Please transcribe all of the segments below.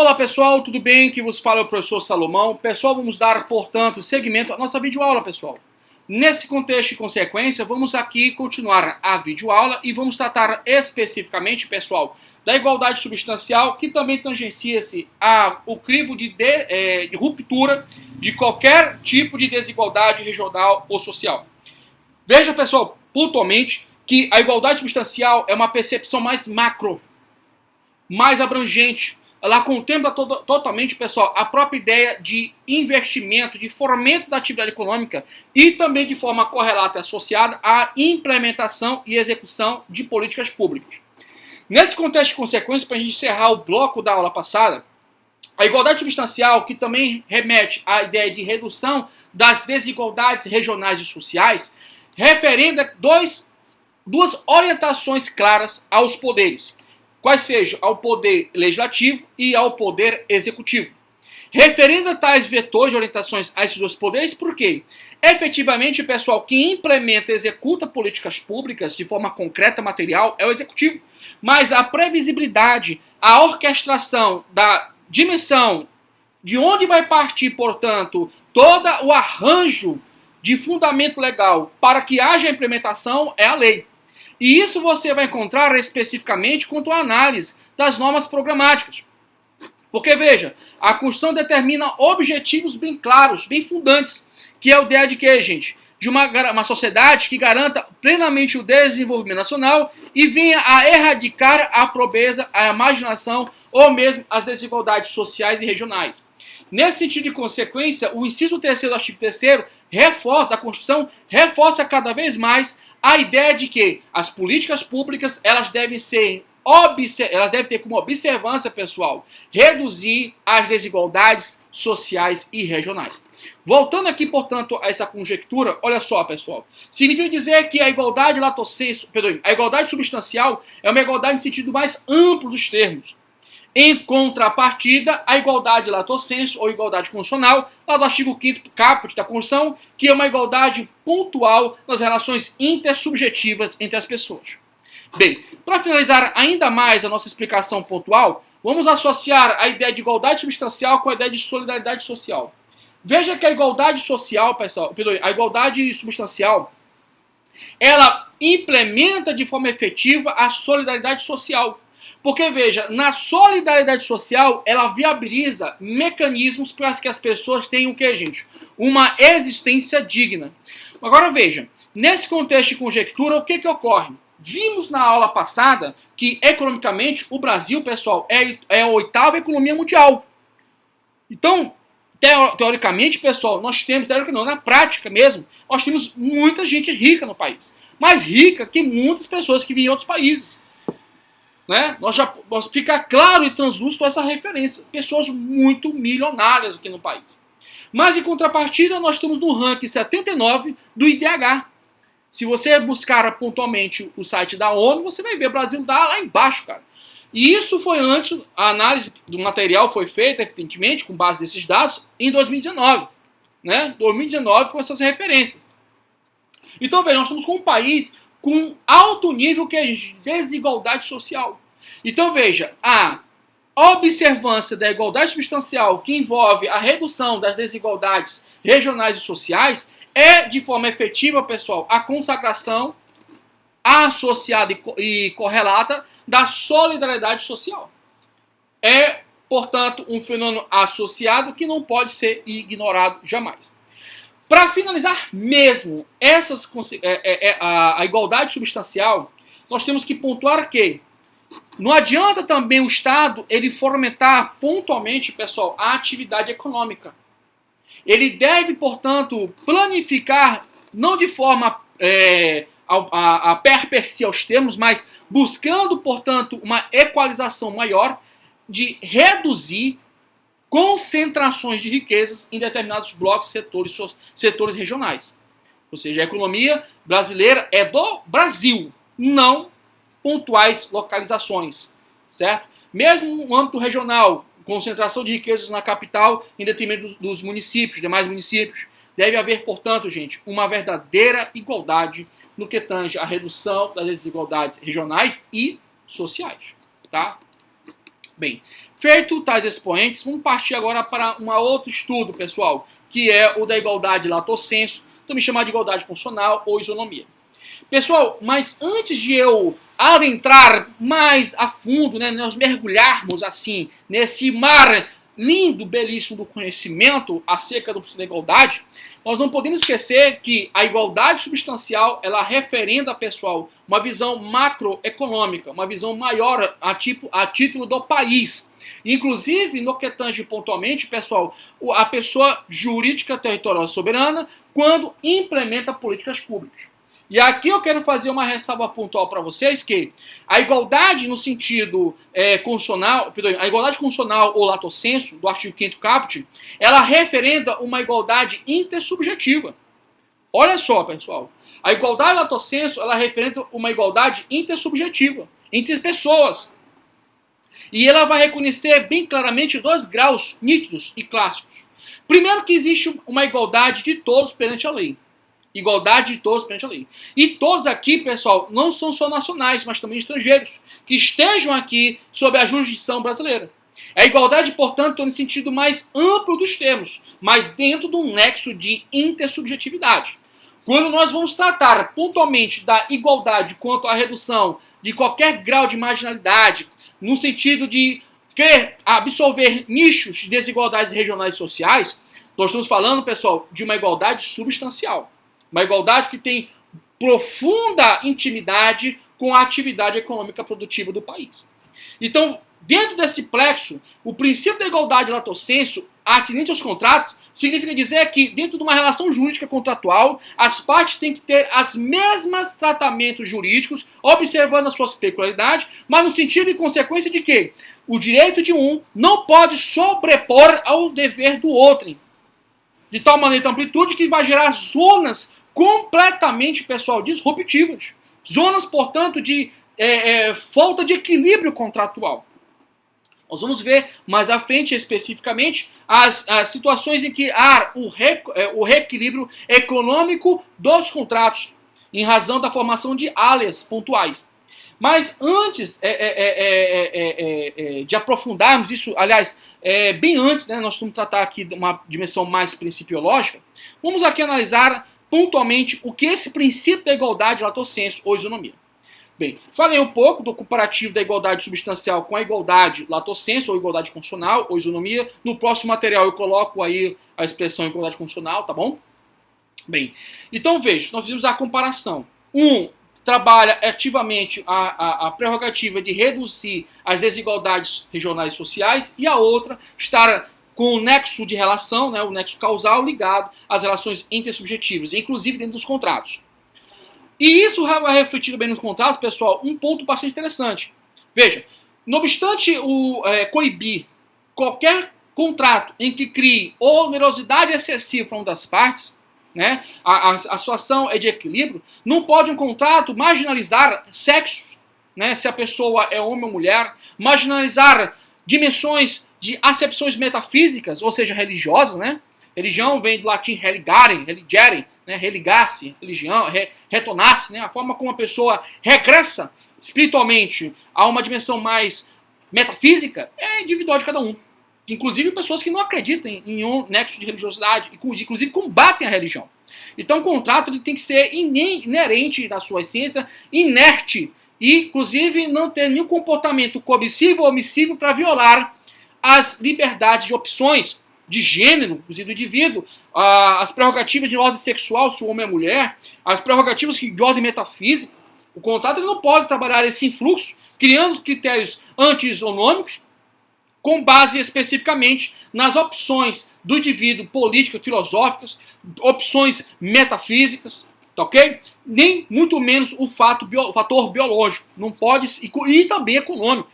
Olá pessoal, tudo bem? Que vos fala é o professor Salomão. Pessoal, vamos dar, portanto, seguimento à nossa videoaula, pessoal. Nesse contexto e consequência, vamos aqui continuar a videoaula e vamos tratar especificamente, pessoal, da igualdade substancial, que também tangencia-se ao crivo de ruptura de qualquer tipo de desigualdade regional ou social. Veja, pessoal, pontualmente, que a igualdade substancial é uma percepção mais macro, mais abrangente. Ela contempla totalmente, pessoal, a própria ideia de investimento, de fomento da atividade econômica e também de forma correlata e associada à implementação e execução de políticas públicas. Nesse contexto de consequência, para a gente encerrar o bloco da aula passada, a igualdade substancial, que também remete à ideia de redução das desigualdades regionais e sociais, referenda duas orientações claras aos poderes, quais sejam ao poder legislativo e ao poder executivo. Referenda tais vetores de orientações a esses dois poderes, porque efetivamente, pessoal, quem implementa e executa políticas públicas de forma concreta, material, é o executivo. Mas a previsibilidade, a orquestração da dimensão, de onde vai partir, portanto, todo o arranjo de fundamento legal para que haja implementação é a lei. E isso você vai encontrar especificamente quanto à análise das normas programáticas. Porque, veja, a Constituição determina objetivos bem claros, bem fundantes, que é o ideia de quê, gente? De uma sociedade que garanta plenamente o desenvolvimento nacional e venha a erradicar a pobreza, a marginação ou mesmo as desigualdades sociais e regionais. Nesse sentido de consequência, o inciso 3º do artigo 3º da Constituição reforça cada vez mais a ideia de que as políticas públicas elas devem ter como observância, pessoal, reduzir as desigualdades sociais e regionais. Voltando aqui, portanto, a essa conjectura, olha só, pessoal. Significa dizer que a igualdade lato sensu, a igualdade substancial é uma igualdade no sentido mais amplo dos termos. Em contrapartida, a igualdade lato sensu, ou igualdade constitucional, lá do artigo 5º caput da Constituição, que é uma igualdade pontual nas relações intersubjetivas entre as pessoas. Bem, para finalizar ainda mais a nossa explicação pontual, vamos associar a ideia de igualdade substancial com a ideia de solidariedade social. Veja que a igualdade social, pessoal, a igualdade substancial, ela implementa de forma efetiva a solidariedade social. Porque, veja, na solidariedade social, ela viabiliza mecanismos para que as pessoas tenham o que, gente? Uma existência digna. Agora, veja, nesse contexto de conjectura, o que ocorre? Vimos na aula passada que, economicamente, o Brasil, pessoal, é a 8ª economia mundial. Então, teoricamente, pessoal, nós temos, na prática mesmo, nós temos muita gente rica no país. Mais rica que muitas pessoas que vivem em outros países. Né? Nós fica claro e translúcido essa referência. Pessoas muito milionárias aqui no país. Mas, em contrapartida, nós estamos no ranking 79 do IDH. Se você buscar pontualmente o site da ONU, você vai ver o Brasil lá embaixo, cara. E isso foi antes, a análise do material foi feita, evidentemente, com base nesses dados, em 2019. Né? 2019 com essas referências. Então, veja, nós estamos com um país com alto nível de desigualdade social. Então, veja, a observância da igualdade substancial, que envolve a redução das desigualdades regionais e sociais, é, de forma efetiva, pessoal, a consagração associada e correlata da solidariedade social. É, portanto, um fenômeno associado que não pode ser ignorado jamais. Para finalizar mesmo a igualdade substancial, nós temos que pontuar que não adianta também o Estado ele fomentar pontualmente, pessoal, a atividade econômica. Ele deve, portanto, planificar, não de forma a per si aos termos, mas buscando, portanto, uma equalização maior de reduzir concentrações de riquezas em determinados blocos, setores regionais. Ou seja, a economia brasileira é do Brasil, não pontuais localizações, certo? Mesmo no âmbito regional, concentração de riquezas na capital em detrimento dos municípios, demais municípios. Deve haver, portanto, gente, uma verdadeira igualdade no que tange a redução das desigualdades regionais e sociais, tá? Bem, feito tais expoentes, vamos partir agora para um outro estudo, pessoal, que é o da igualdade lato sensu, também chamado de igualdade funcional ou isonomia. Pessoal, mas antes de eu adentrar mais a fundo, né, nós mergulharmos assim nesse mar lindo, belíssimo do conhecimento acerca do princípio da igualdade, nós não podemos esquecer que a igualdade substancial, ela referenda, pessoal, uma visão macroeconômica, uma visão maior a título do país. Inclusive, no que tange pontualmente, pessoal, a pessoa jurídica territorial soberana, quando implementa políticas públicas. E aqui eu quero fazer uma ressalva pontual para vocês que a igualdade no sentido constitucional, a igualdade constitucional ou lato sensu do artigo 5º caput, ela referenda uma igualdade intersubjetiva. Olha só, pessoal, a igualdade lato sensu, ela referenda uma igualdade intersubjetiva entre pessoas. E ela vai reconhecer bem claramente dois graus nítidos e clássicos. Primeiro, que existe uma igualdade de todos perante a lei. Igualdade de todos perante a lei. E todos aqui, pessoal, não são só nacionais, mas também estrangeiros, que estejam aqui sob a jurisdição brasileira. A igualdade, portanto, no sentido mais amplo dos termos, mas dentro de um nexo de intersubjetividade. Quando nós vamos tratar pontualmente da igualdade quanto à redução de qualquer grau de marginalidade, no sentido de querer absorver nichos de desigualdades regionais e sociais, nós estamos falando, pessoal, de uma igualdade substancial. Uma igualdade que tem profunda intimidade com a atividade econômica produtiva do país. Então, dentro desse plexo, o princípio da igualdade lato sensu, atinente aos contratos, significa dizer que, dentro de uma relação jurídica contratual, as partes têm que ter os mesmos tratamentos jurídicos, observando as suas peculiaridades, mas no sentido e consequência de que o direito de um não pode sobrepor ao dever do outro. De tal maneira, amplitude, que vai gerar zonas completamente, pessoal, disruptivas. Zonas, portanto, de falta de equilíbrio contratual. Nós vamos ver mais à frente, especificamente, as situações em que há o reequilíbrio econômico dos contratos, em razão da formação de áreas pontuais. Mas antes de aprofundarmos isso, aliás, bem antes, né, nós vamos tratar aqui de uma dimensão mais principiológica, vamos aqui analisar pontualmente o que é esse princípio da igualdade lato sensu ou isonomia. Bem, falei um pouco do comparativo da igualdade substancial com a igualdade lato sensu ou igualdade constitucional ou isonomia. No próximo material eu coloco aí a expressão igualdade constitucional, tá bom? Bem, então veja, nós fizemos a comparação. Trabalha ativamente a prerrogativa de reduzir as desigualdades regionais e sociais, e a outra estar com o nexo de relação, né, o nexo causal ligado às relações intersubjetivas, inclusive dentro dos contratos. E isso vai refletir bem nos contratos, pessoal, um ponto bastante interessante. Veja, não obstante coibir qualquer contrato em que crie onerosidade excessiva para uma das partes, né, a situação é de equilíbrio, não pode um contrato marginalizar sexos, né, se a pessoa é homem ou mulher, marginalizar dimensões de acepções metafísicas, ou seja, religiosas, né? Religião vem do latim religere, né? Religar-se, religião, retornar-se, né? A forma como a pessoa regressa espiritualmente a uma dimensão mais metafísica é individual de cada um. Inclusive pessoas que não acreditam em um nexo de religiosidade, inclusive combatem a religião. Então o contrato ele tem que ser inerente na sua essência, inerte, e inclusive não ter nenhum comportamento coercitivo ou omissivo para violar as liberdades de opções de gênero, inclusive do indivíduo, as prerrogativas de ordem sexual, se o homem é mulher, as prerrogativas de ordem metafísica. O contrato ele não pode trabalhar esse influxo, criando critérios anti-isonômicos, com base especificamente nas opções do indivíduo políticas, filosóficas, opções metafísicas, tá ok? Nem muito menos o fator biológico, não pode, e também econômico.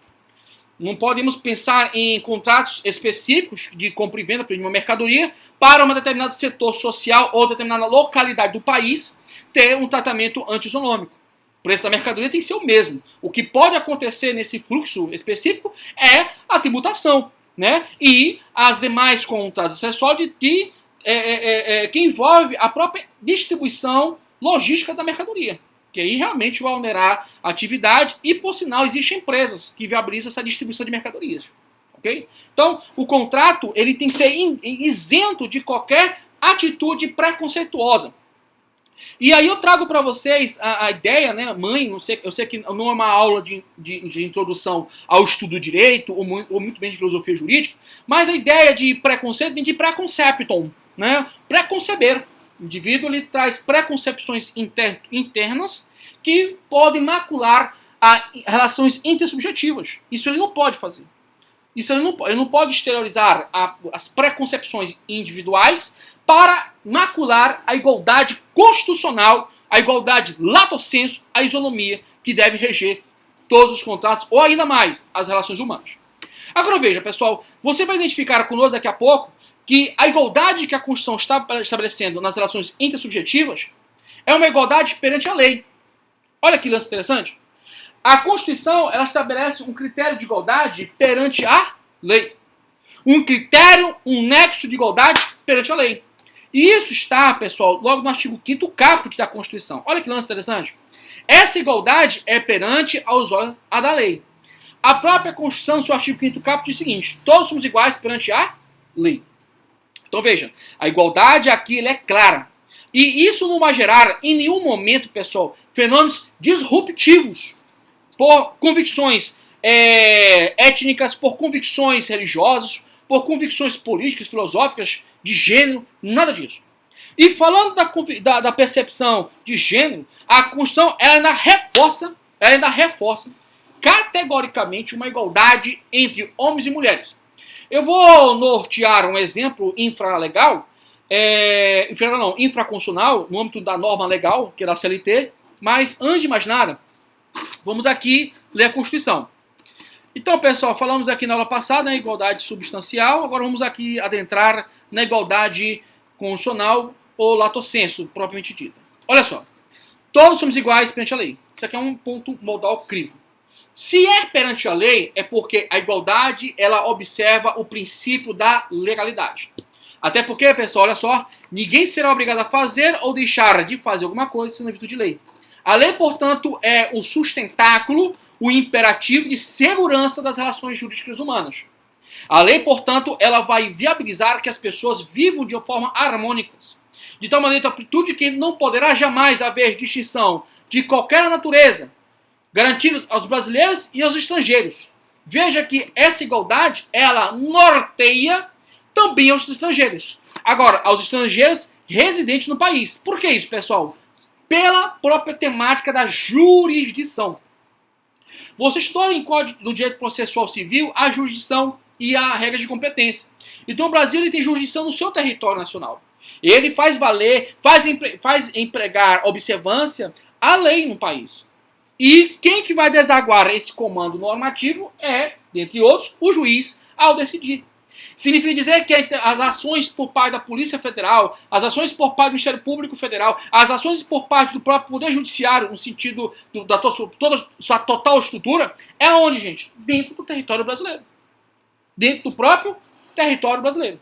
Não podemos pensar em contratos específicos de compra e venda de uma mercadoria para um determinado setor social ou determinada localidade do país ter um tratamento anti-isonômico. O preço da mercadoria tem que ser o mesmo. O que pode acontecer nesse fluxo específico é a tributação, né? E as demais contratos acessórios que envolve a própria distribuição logística da mercadoria. Que aí realmente vai onerar a atividade e, por sinal, existem empresas que viabilizam essa distribuição de mercadorias. ok? Então, o contrato ele tem que ser isento de qualquer atitude preconceituosa. E aí eu trago para vocês a ideia, né, mãe, eu sei que não é uma aula de introdução ao estudo do direito, ou muito bem de filosofia jurídica, mas a ideia de preconceito vem de preconceptum, né, preconceber. O indivíduo ele traz preconcepções internas que podem macular relações intersubjetivas. Isso ele não pode fazer. Isso ele não pode exteriorizar as preconcepções individuais para macular a igualdade constitucional, a igualdade lato sensu, a isonomia que deve reger todos os contratos, ou ainda mais, as relações humanas. Agora veja, pessoal, você vai identificar conosco daqui a pouco que a igualdade que a Constituição está estabelecendo nas relações intersubjetivas é uma igualdade perante a lei. Olha que lance interessante. A Constituição ela estabelece um critério de igualdade perante a lei. Um critério, um nexo de igualdade perante a lei. E isso está, pessoal, logo no artigo 5º caput da Constituição. Olha que lance interessante. Essa igualdade é perante aos olhos da lei. A própria Constituição, no seu artigo 5º caput, diz o seguinte: todos somos iguais perante a lei. Então veja, a igualdade aqui ela é clara. E isso não vai gerar, em nenhum momento, pessoal, fenômenos disruptivos por convicções étnicas, por convicções religiosas, por convicções políticas, filosóficas, de gênero, nada disso. E falando da percepção de gênero, a Constituição ela ainda reforça categoricamente uma igualdade entre homens e mulheres. Eu vou nortear um exemplo infraconstitucional, no âmbito da norma legal, que é da CLT, mas antes de mais nada, vamos aqui ler a Constituição. Então, pessoal, falamos aqui na aula passada na igualdade substancial, agora vamos aqui adentrar na igualdade constitucional ou lato sensu, propriamente dita. Olha só, todos somos iguais perante a lei. Isso aqui é um ponto modal crivo. Se é perante a lei, é porque a igualdade ela observa o princípio da legalidade. Até porque, pessoal, olha só, ninguém será obrigado a fazer ou deixar de fazer alguma coisa sem virtude de lei. A lei, portanto, é o sustentáculo, o imperativo de segurança das relações jurídicas humanas. A lei, portanto, ela vai viabilizar que as pessoas vivam de forma harmônicas. De tal maneira, tudo que não poderá jamais haver distinção de qualquer natureza, garantidos aos brasileiros e aos estrangeiros. Veja que essa igualdade, ela norteia também aos estrangeiros. Agora, aos estrangeiros residentes no país. Por que isso, pessoal? Pela própria temática da jurisdição. Você estudou em Código do Direito Processual Civil a jurisdição e a regra de competência. Então o Brasil ele tem jurisdição no seu território nacional. Ele faz valer, faz empregar observância à lei no país. E quem que vai desaguar esse comando normativo é, dentre outros, o juiz ao decidir. Significa dizer que as ações por parte da Polícia Federal, as ações por parte do Ministério Público Federal, as ações por parte do próprio Poder Judiciário, no sentido da toda sua total estrutura, é onde, gente? Dentro do território brasileiro. Dentro do próprio território brasileiro.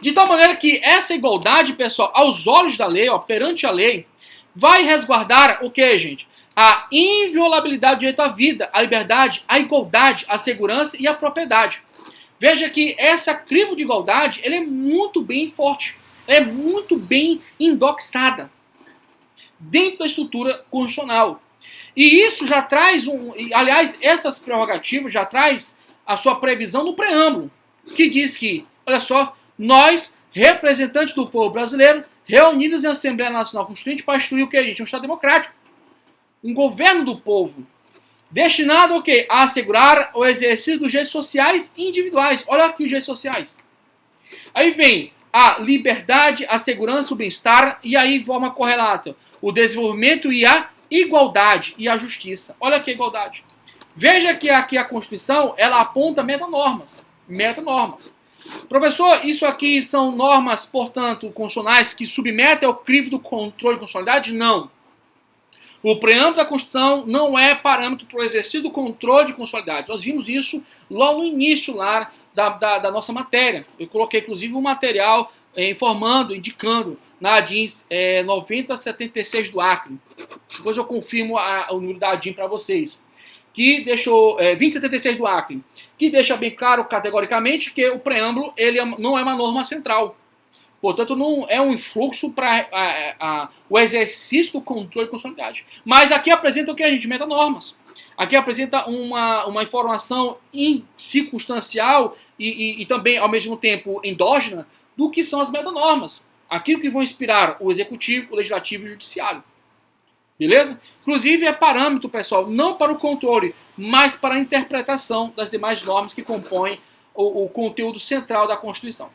De tal maneira que essa igualdade, pessoal, aos olhos da lei, perante a lei, vai resguardar o que, gente? A inviolabilidade do direito à vida, à liberdade, à igualdade, à segurança e à propriedade. Veja que essa crivo de igualdade ela é muito bem forte, ela é muito bem indexada dentro da estrutura constitucional. E isso já traz aliás, essas prerrogativas já traz a sua previsão no preâmbulo, que diz que, olha só, nós, representantes do povo brasileiro, reunidos em Assembleia Nacional Constituinte para instituir o que, gente? Um Estado democrático. Um governo do povo. Destinado ao quê? A assegurar o exercício dos direitos sociais individuais. Olha aqui os direitos sociais. Aí vem a liberdade, a segurança, o bem-estar, e aí forma correlata o desenvolvimento e a igualdade e a justiça. Olha aqui a igualdade. Veja que aqui a Constituição, ela aponta metanormas. Metanormas. Professor, isso aqui são normas, portanto, constitucionais que submetem ao crivo do controle de constitucionalidade? Não. O preâmbulo da Constituição não é parâmetro para o exercício do controle de constitucionalidade. Nós vimos isso logo no início lá da nossa matéria. Eu coloquei, inclusive, um material informando, indicando na ADINS 9076 do Acre. Depois eu confirmo o número da ADIN para vocês. que deixou 2076 do Acre, que deixa bem claro categoricamente que o preâmbulo ele não é uma norma central. Portanto, não é um influxo para o exercício do controle de constitucionalidade. Mas aqui apresenta o que a gente meta normas. Aqui apresenta uma informação circunstancial e também, ao mesmo tempo, endógena do que são as metanormas. Aquilo que vão inspirar o executivo, o legislativo e o judiciário. Beleza? Inclusive é parâmetro, pessoal, não para o controle, mas para a interpretação das demais normas que compõem o conteúdo central da Constituição.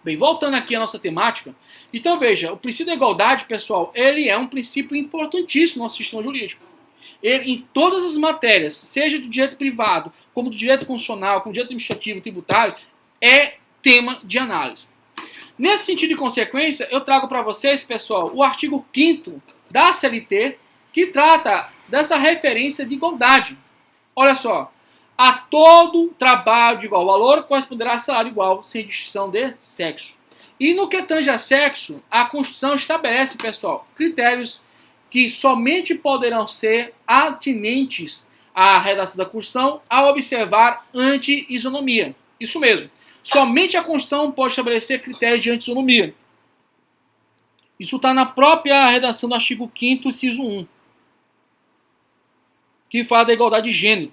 Bem, voltando aqui à nossa temática, então veja, o princípio da igualdade, pessoal, ele é um princípio importantíssimo no nosso sistema jurídico. Ele, em todas as matérias, seja do direito privado, como do direito constitucional, como do direito administrativo, tributário, é tema de análise. Nesse sentido de consequência, eu trago para vocês, pessoal, o artigo 5º da CLT, que trata dessa referência de igualdade. Olha só, a todo trabalho de igual valor corresponderá salário igual, sem distinção de sexo. E no que tange a sexo, a Constituição estabelece, pessoal, critérios que somente poderão ser atinentes à redação da Constituição ao observar anti-isonomia. Isso mesmo. Somente a Constituição pode estabelecer critérios de anti-isonomia. Isso está na própria redação do artigo 5º, inciso 1, que fala da igualdade de gênero.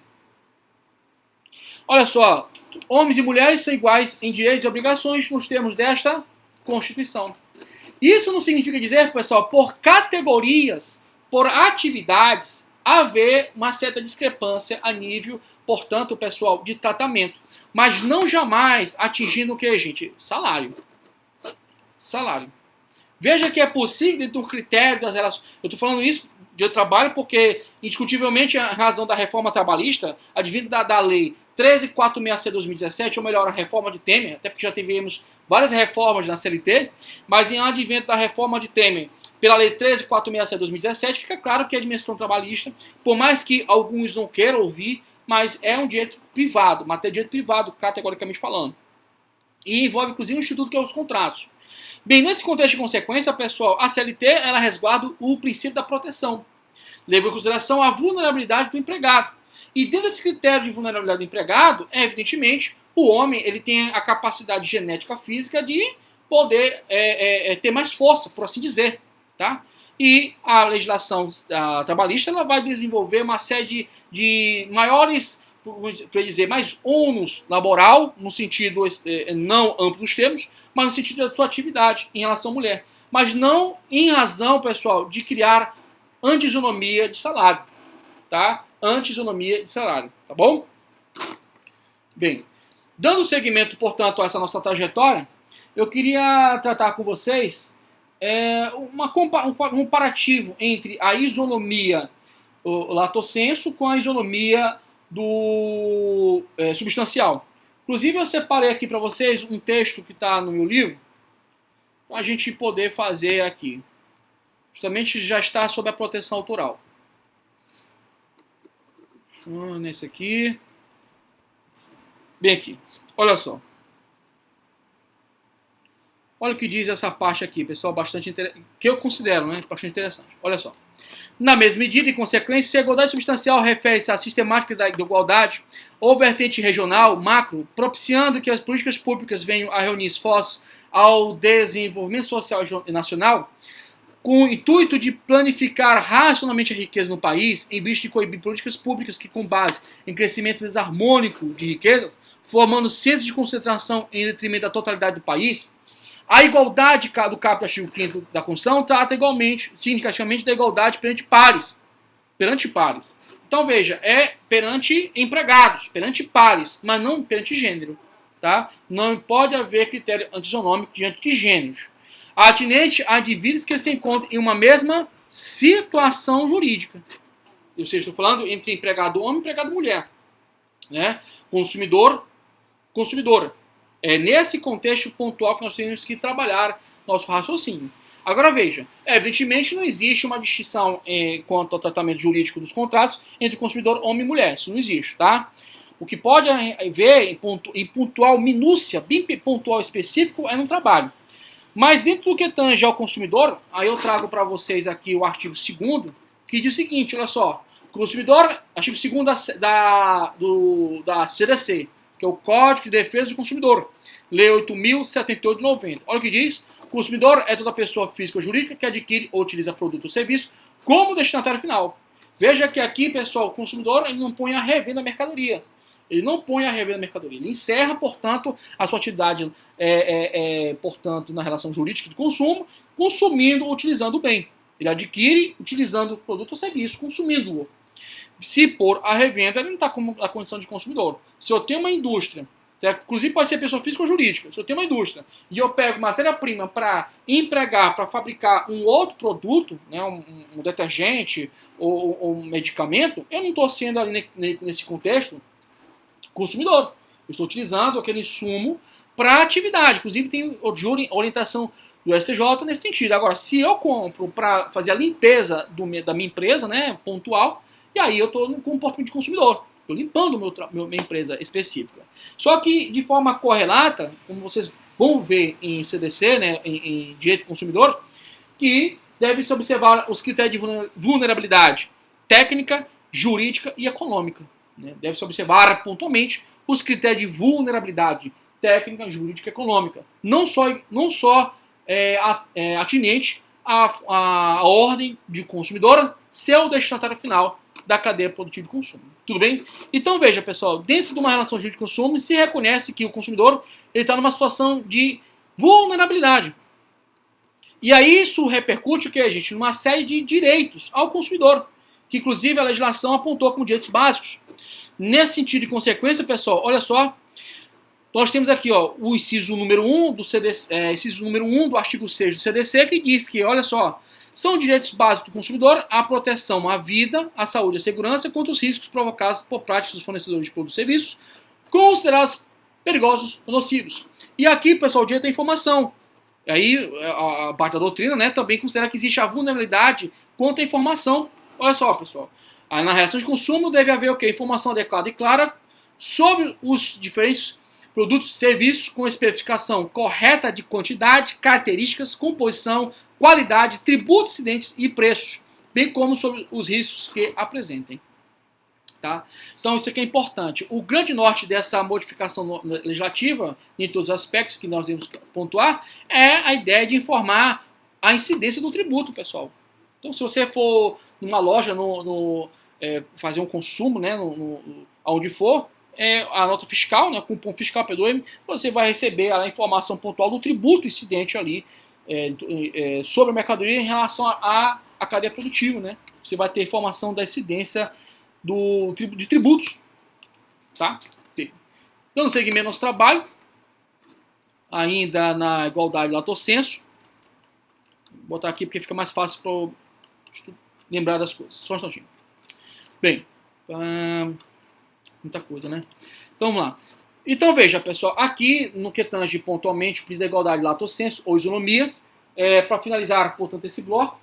Olha só, homens e mulheres são iguais em direitos e obrigações nos termos desta Constituição. Isso não significa dizer, pessoal, por categorias, por atividades, haver uma certa discrepância a nível, portanto, pessoal, de tratamento. Mas não jamais atingindo o que, gente? Salário. Salário. Veja que é possível, dentro do critério das relações... Eu estou falando isso de trabalho porque, indiscutivelmente, a razão da reforma trabalhista, advindo da lei 13.466/2017, ou melhor, a reforma de Temer, até porque já tivemos várias reformas na CLT, mas em advento da reforma de Temer, pela lei 13.466/2017, fica claro que a dimensão trabalhista, por mais que alguns não queiram ouvir, mas é um direito privado, matéria de direito privado, categoricamente falando. E envolve, inclusive, um instituto que é os contratos. Bem, nesse contexto de consequência, pessoal, a CLT ela resguarda o princípio da proteção, leva em consideração a vulnerabilidade do empregado. E dentro desse critério de vulnerabilidade do empregado, evidentemente, o homem ele tem a capacidade genética física de poder ter mais força, por assim dizer. Tá? E a legislação trabalhista ela vai desenvolver uma série de maiores, para dizer, mais ônus laboral, no sentido não amplo dos termos, mas no sentido da sua atividade em relação à mulher. Mas não em razão, pessoal, de criar anti-isonomia de salário. Tá? Anti-isonomia de salário, tá bom? Bem, dando seguimento, portanto, a essa nossa trajetória, eu queria tratar com vocês um comparativo entre a isonomia lato sensu com a isonomia do substancial. Inclusive, eu separei aqui para vocês um texto que está no meu livro, para a gente poder fazer aqui. Justamente já está sob a proteção autoral. Nesse aqui. Bem aqui. Olha só. Olha o que diz essa parte aqui, pessoal, bastante que eu considero, né, bastante interessante. Olha só. Na mesma medida e consequência, se a igualdade substancial refere-se à sistemática da igualdade ou vertente regional, macro, propiciando que as políticas públicas venham a reunir esforços ao desenvolvimento social e nacional, com o intuito de planificar racionalmente a riqueza no país, em vista de coibir políticas públicas que, com base em crescimento desarmônico de riqueza, formando centros de concentração em detrimento da totalidade do país, a igualdade do caput do artigo 5º da Constituição trata igualmente, significativamente, da igualdade perante pares. Perante pares. Então, veja, é perante empregados, perante pares, mas não perante gênero. Tá? Não pode haver critério antisonômico diante de gêneros. Atinente a indivíduos que se encontram em uma mesma situação jurídica. Ou seja, estou falando entre empregado homem e empregado mulher. Né? Consumidor, consumidora. É nesse contexto pontual que nós temos que trabalhar nosso raciocínio. Agora veja, evidentemente não existe uma distinção quanto ao tratamento jurídico dos contratos entre consumidor homem e mulher. Isso não existe, tá? O que pode haver em pontual minúcia, bem pontual específico, é no trabalho. Mas dentro do que tange ao consumidor, aí eu trago para vocês aqui o artigo 2º, que diz o seguinte, olha só. Consumidor, artigo 2º da CDC, que é o Código de Defesa do Consumidor, Lei 8.078 de 90. Olha o que diz: consumidor é toda pessoa física ou jurídica que adquire ou utiliza produto ou serviço como destinatário final. Veja que aqui, pessoal, o consumidor ele não põe a revenda da mercadoria. Ele não põe a revenda da mercadoria. Ele encerra, portanto, a sua atividade, portanto, na relação jurídica de consumo, consumindo ou utilizando o bem. Ele adquire utilizando o produto ou serviço, consumindo-o. Se por a revenda, ele não está com a condição de consumidor. Se eu tenho uma indústria, inclusive pode ser pessoa física ou jurídica, se eu tenho uma indústria e eu pego matéria-prima para empregar, para fabricar um outro produto, né, um detergente ou um medicamento, eu não estou sendo ali nesse contexto consumidor. Eu estou utilizando aquele insumo para atividade. Inclusive tem orientação do STJ nesse sentido. Agora, se eu compro para fazer a limpeza da minha empresa, né, pontual, e aí eu estou no comportamento de consumidor. Estou limpando minha empresa específica. Só que, de forma correlata, como vocês vão ver em CDC, né, em Direito do Consumidor, que deve-se observar os critérios de vulnerabilidade técnica, jurídica e econômica. Né? Deve-se observar pontualmente os critérios de vulnerabilidade técnica, jurídica e econômica. Não só atinente à ordem de consumidora, seu destinatário final da cadeia produtiva de consumo. Tudo bem? Então veja, pessoal, dentro de uma relação jurídica de consumo se reconhece que o consumidor está numa situação de vulnerabilidade. E aí isso repercute o que, gente? Numa série de direitos ao consumidor, que inclusive a legislação apontou como direitos básicos. Nesse sentido de consequência, pessoal, olha só, nós temos aqui o inciso número 1 do artigo 6 do CDC, que diz que, olha só, são direitos básicos do consumidor a proteção à vida, à saúde e à segurança contra os riscos provocados por práticas dos fornecedores de produtos e serviços considerados perigosos ou nocivos. E aqui, pessoal, o direito à informação. Aí, a parte da doutrina, né, também considera que existe a vulnerabilidade contra a informação. Olha só, pessoal. Aí, na relação de consumo deve haver o quê? Informação adequada e clara sobre os diferentes produtos e serviços com especificação correta de quantidade, características, composição, qualidade, tributos incidentes e preços, bem como sobre os riscos que apresentem. Tá? Então isso aqui é importante. O grande norte dessa modificação legislativa, em todos os aspectos que nós devemos pontuar, é a ideia de informar a incidência do tributo, pessoal. Então se você for numa loja, fazer um consumo, né, onde for, a nota fiscal, né, cupom fiscal, perdoe-me, você vai receber a informação pontual do tributo incidente ali sobre a mercadoria em relação à cadeia produtiva, né? Você vai ter informação da incidência de tributos, tá? Dando seguimento ao nosso trabalho, ainda na igualdade lato sensu, vou botar aqui porque fica mais fácil para lembrar das coisas. Só um instantinho. Bem, muita coisa, né? Então vamos lá. Então veja, pessoal, aqui no que tange pontualmente o princípio da igualdade lato sensu ou isonomia, para finalizar, portanto, esse bloco,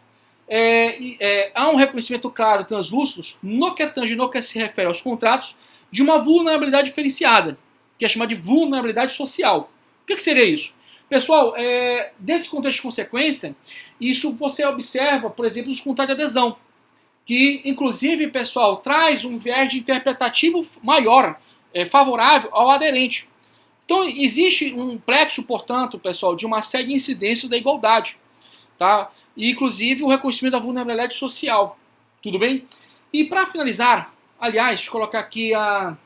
há um reconhecimento claro e translúcido no que tange, no que se refere aos contratos, de uma vulnerabilidade diferenciada, que é chamada de vulnerabilidade social. O que seria isso? Pessoal, desse contexto de consequência, isso você observa, por exemplo, nos contratos de adesão, que, inclusive, pessoal, traz um viés interpretativo maior, favorável ao aderente. Então, existe um plexo, portanto, pessoal, de uma série de incidências da igualdade, tá? E, inclusive, o reconhecimento da vulnerabilidade social. Tudo bem? E, para finalizar, aliás, deixa eu colocar aqui a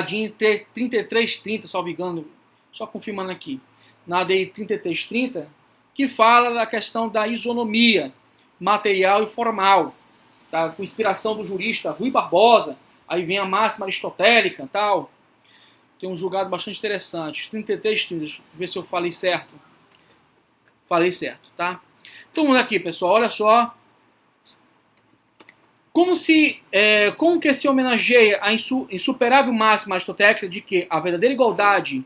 DIN 3330, salvo engano, só confirmando aqui, na DI 3330, que fala da questão da isonomia material e formal, tá? Com inspiração do jurista Rui Barbosa, aí vem a máxima aristotélica, tal. Tem um julgado bastante interessante, 3330, deixa eu ver se eu falei certo. Falei certo, tá? Então vamos aqui, pessoal, olha só. Como que se homenageia a insuperável máxima aristotélica de que a verdadeira igualdade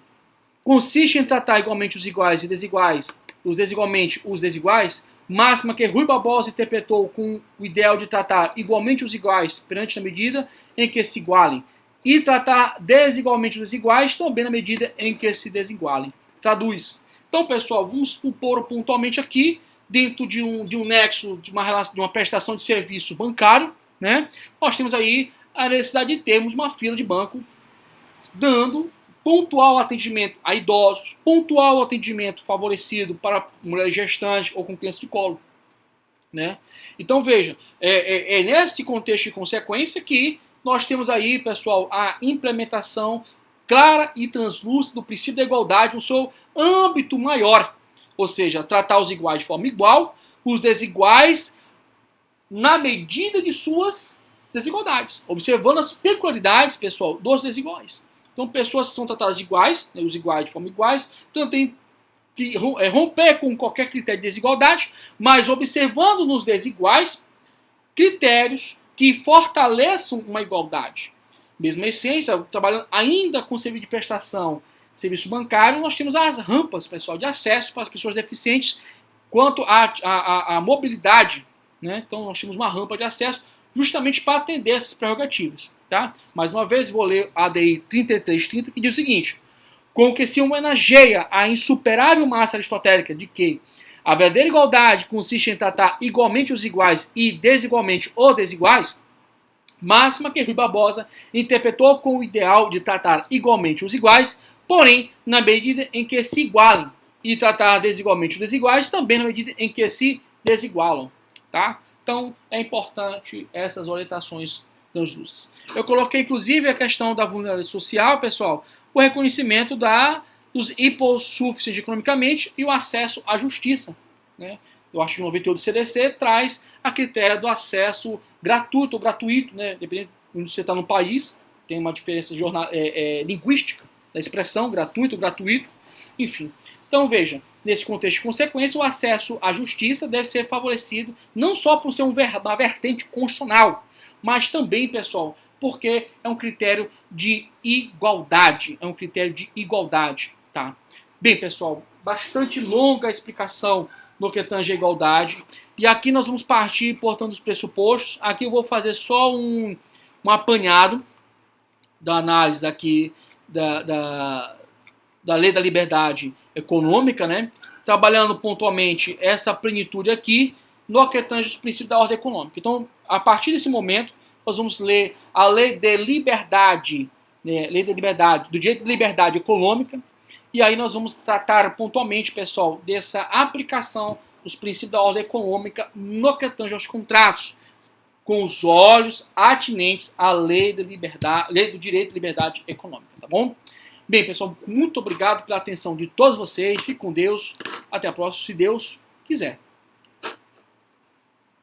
consiste em tratar igualmente os iguais e desiguais, os desigualmente os desiguais, máxima que Rui Barbosa interpretou com o ideal de tratar igualmente os iguais perante a medida em que se igualem, e tratar desigualmente os desiguais também na medida em que se desigualem. Traduz. Então, pessoal, vamos supor pontualmente aqui, dentro de um nexo, de uma prestação de serviço bancário, né? Nós temos aí a necessidade de termos uma fila de banco dando pontual atendimento a idosos, pontual atendimento favorecido para mulheres gestantes ou com crianças de colo, né? Então veja, é nesse contexto de consequência que nós temos aí, pessoal, a implementação clara e translúcida do princípio da igualdade no seu âmbito maior, ou seja, tratar os iguais de forma igual, os desiguais na medida de suas desigualdades, observando as peculiaridades, pessoal, dos desiguais. Então, pessoas que são tratadas iguais, né, os iguais de forma iguais, então tem que romper com qualquer critério de desigualdade, mas observando nos desiguais critérios que fortaleçam uma igualdade. Mesma essência, trabalhando ainda com serviço de prestação, serviço bancário, nós temos as rampas, pessoal, de acesso para as pessoas deficientes quanto à mobilidade, né? Então, nós temos uma rampa de acesso justamente para atender essas prerrogativas. Tá? Mais uma vez, vou ler a ADI 3330, que diz o seguinte: com que se homenageia a insuperável massa aristotélica de que a verdadeira igualdade consiste em tratar igualmente os iguais e desigualmente os desiguais, máxima que Rui Barbosa interpretou com o ideal de tratar igualmente os iguais, porém, na medida em que se igualem, e tratar desigualmente os desiguais, também na medida em que se desigualam. Tá? Então, é importante essas orientações translúcidas. Eu coloquei, inclusive, a questão da vulnerabilidade social, pessoal, o reconhecimento dos hipossuficientes economicamente e o acesso à justiça, né? Eu acho que o 98 do CDC traz a critério do acesso gratuito ou gratuito, né? Dependendo de onde você está no país, tem uma diferença linguística da expressão gratuito, gratuito, enfim. Então, veja, nesse contexto de consequência, o acesso à justiça deve ser favorecido não só por ser uma vertente constitucional, mas também, pessoal, porque é um critério de igualdade. É um critério de igualdade, tá? Bem, pessoal, bastante longa a explicação no que tange a igualdade. E aqui nós vamos partir, portanto, dos pressupostos. Aqui eu vou fazer só um apanhado da análise aqui da Lei da Liberdade Econômica, né? Trabalhando pontualmente essa plenitude aqui no que tange os princípios da ordem econômica. Então, a partir desse momento, nós vamos ler a Lei de Liberdade, né? Lei de Liberdade, do direito de liberdade econômica, e aí nós vamos tratar pontualmente, pessoal, dessa aplicação dos princípios da ordem econômica no que tange aos contratos, com os olhos atinentes à Lei de Liberdade, Lei do direito de liberdade econômica, tá bom? Bem, pessoal, muito obrigado pela atenção de todos vocês. Fique com Deus. Até a próxima, se Deus quiser.